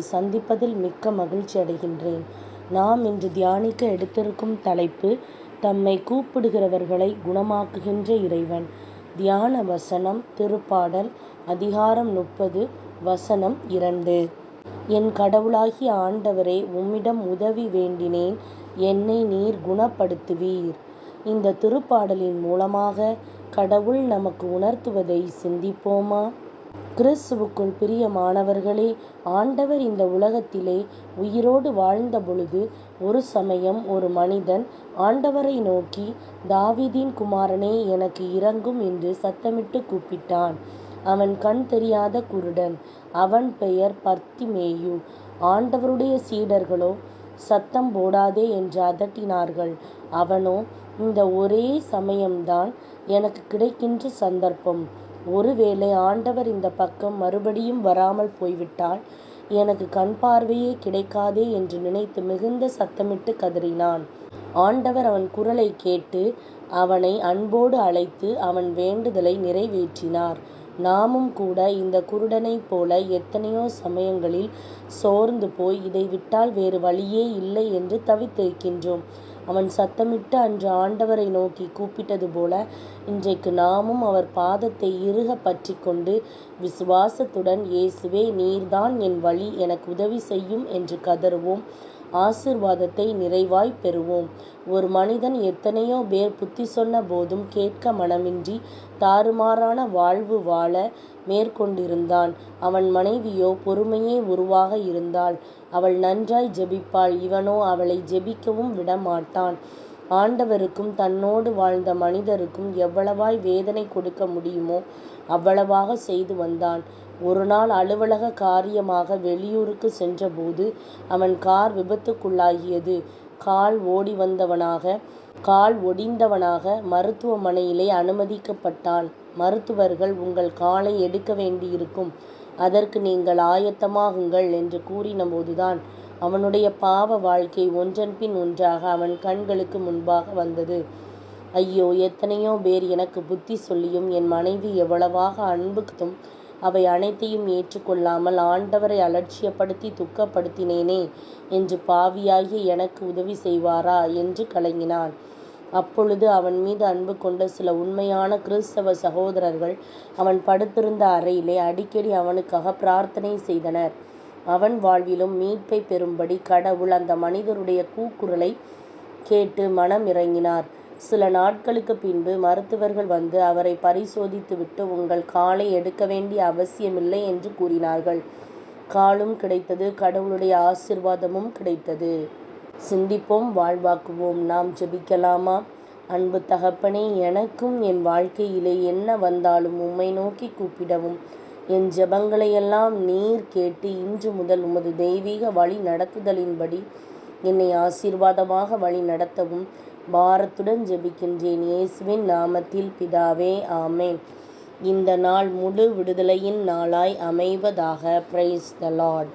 உங்களை சந்திப்பதில் மிக்க மகிழ்ச்சி அடைகின்றேன். நாம் இன்று தியானிக்க எடுத்திருக்கும் தலைப்பு தம்மை கூப்பிடுகிறவர்களை குணமாக்குகின்ற இறைவன். தியான வசனம் திருப்பாடல் அதிகாரம் 30 வசனம் 2. என் கடவுளாகிய ஆண்டவரே, உம்மிடம் உதவி வேண்டினேன், என்னை நீர் குணப்படுத்துவீர். இந்த திருப்பாடலின் மூலமாக கடவுள் நமக்கு உணர்த்துவதை சிந்திப்போமா? கிறிஸ்துவுக்குள் பிரியமானவர்களே, ஆண்டவர் இந்த உலகத்திலே உயிரோடு வாழ்ந்த பொழுது ஒரு சமயம் ஒரு மனிதன் ஆண்டவரை நோக்கி, தாவீதின் குமாரனே, எனக்கு இரங்கும் என்று சத்தமிட்டு கூப்பிட்டான். அவன் கண் தெரியாத குருடன். அவன் பெயர் பர்த்திமேயு. ஆண்டவருடைய சீடர்களோ சத்தம் போடாதே என்று அதட்டினார்கள். அவனோ, இந்த ஒரே சமயம்தான் எனக்கு கிடைக்கின்ற சந்தர்ப்பம். ஒருவேளை ஆண்டவர் இந்த பக்கம் மறுபடியும் வராமல் போய்விட்டால் எனக்கு கண் பார்வையே கிடைக்காதே என்று நினைத்து மிகுந்த சத்தமிட்டு கதறினான். ஆண்டவர் அவன் குரலை கேட்டு அவனை அன்போடு அழைத்து அவன் வேண்டுதலை நிறைவேற்றினார். நாமும் கூட இந்த குருடனைப் போல எத்தனையோ சமயங்களில் சோர்ந்து போய் இதை விட்டால் வேறு வழியே இல்லை என்று தவித்திருக்கின்றோம். அவன் சத்தமிட்டு அன்று ஆண்டவரை நோக்கி கூப்பிட்டது போல இன்றைக்கு நாமும் அவர் பாதத்தை இறுக பற்றி கொண்டு விசுவாசத்துடன், இயேசுவே, நீர்தான் என் வழி, எனக்கு உதவி செய்யும் என்று கதறுவோம். ஆசீர்வாதத்தை நிறைவாய் பெறுவோம். ஒரு மனிதன் எத்தனையோ பேர் புத்தி சொன்ன போதும் கேட்க மனமின்றி தாறுமாறான வாழ்வு வாழ மேற்கொண்டிருந்தான். அவன் மனைவியோ பொறுமையே உருவாக இருந்தாள். அவள் நன்றாய் ஜெபிப்பாள். இவனோ அவளை ஜெபிக்கவும் விடமாட்டான். ஆண்டவருக்கும் தன்னோடு வாழ்ந்த மனிதருக்கும் எவ்வளவாய் வேதனை கொடுக்க முடியுமோ அவ்வளவாக செய்து வந்தான். ஒரு நாள் அலுவலக காரியமாக வெளியூருக்கு சென்றபோது அவன் கார் விபத்துக்குள்ளாகியது. கால் ஒடிந்தவனாக மருத்துவமனையிலே அனுமதிக்கப்பட்டான். மருத்துவர்கள், உங்கள் காலை எடுக்க வேண்டியிருக்கும், அதற்கு நீங்கள் ஆயத்தமாகுங்கள் என்று கூறினபோதுதான் அவனுடைய பாவ வாழ்க்கை ஒன்றன் பின் ஒன்றாக அவன் கண்களுக்கு முன்பாக வந்தது. ஐயோ, எத்தனையோ பேர் எனக்கு புத்தி சொல்லியும் என் மனைவி எவ்வளவாக அன்பு காத்தும் அவை அனைத்தையும் ஏற்றுக்கொள்ளாமல் ஆண்டவரை அலட்சியப்படுத்தி துக்கப்படுத்தினேனே என்று பாவியாகிய எனக்கு உதவி செய்வாரா என்று கலங்கினான். அப்பொழுது அவன் மீது அன்பு கொண்ட சில உண்மையான கிறிஸ்தவ சகோதரர்கள் அவன் படுத்திருந்த அறையிலே அடிக்கடி அவனுக்காக பிரார்த்தனை செய்தனர். அவன் வாழ்விலும் மீட்பை பெறும்படி கடவுள் அந்த மனிதருடைய கூக்குரலை கேட்டு மனம் இறங்கினார். சில நாட்களுக்கு பின்பு மருத்துவர்கள் வந்து அவரை பரிசோதித்துவிட்டு, உங்கள் காலை எடுக்க வேண்டிய அவசியமில்லை என்று கூறினார்கள். காலும் கிடைத்தது, கடவுளுடைய ஆசீர்வாதமும் கிடைத்தது. சிந்திப்போம், வாழ்வாக்குவோம். நாம் ஜெபிக்கலாமா? அன்பு தகப்பனே, எனக்கும் என் வாழ்க்கையிலே என்ன வந்தாலும் உம்மை நோக்கி கூப்பிடவும், என் ஜெபங்களையெல்லாம் நீர் கேட்டு இன்று முதல் உமது தெய்வீக வழி நடத்துதலின்படி என்னை ஆசீர்வாதமாக வழி நடத்தவும் பாரத்துடன் ஜெபிக்கின்றேன். இயேசுவின் நாமத்தில் பிதாவே, ஆமென். இந்த நாள் முழு விடுதலையின் நாளாய் அமைவதாக. Praise the Lord.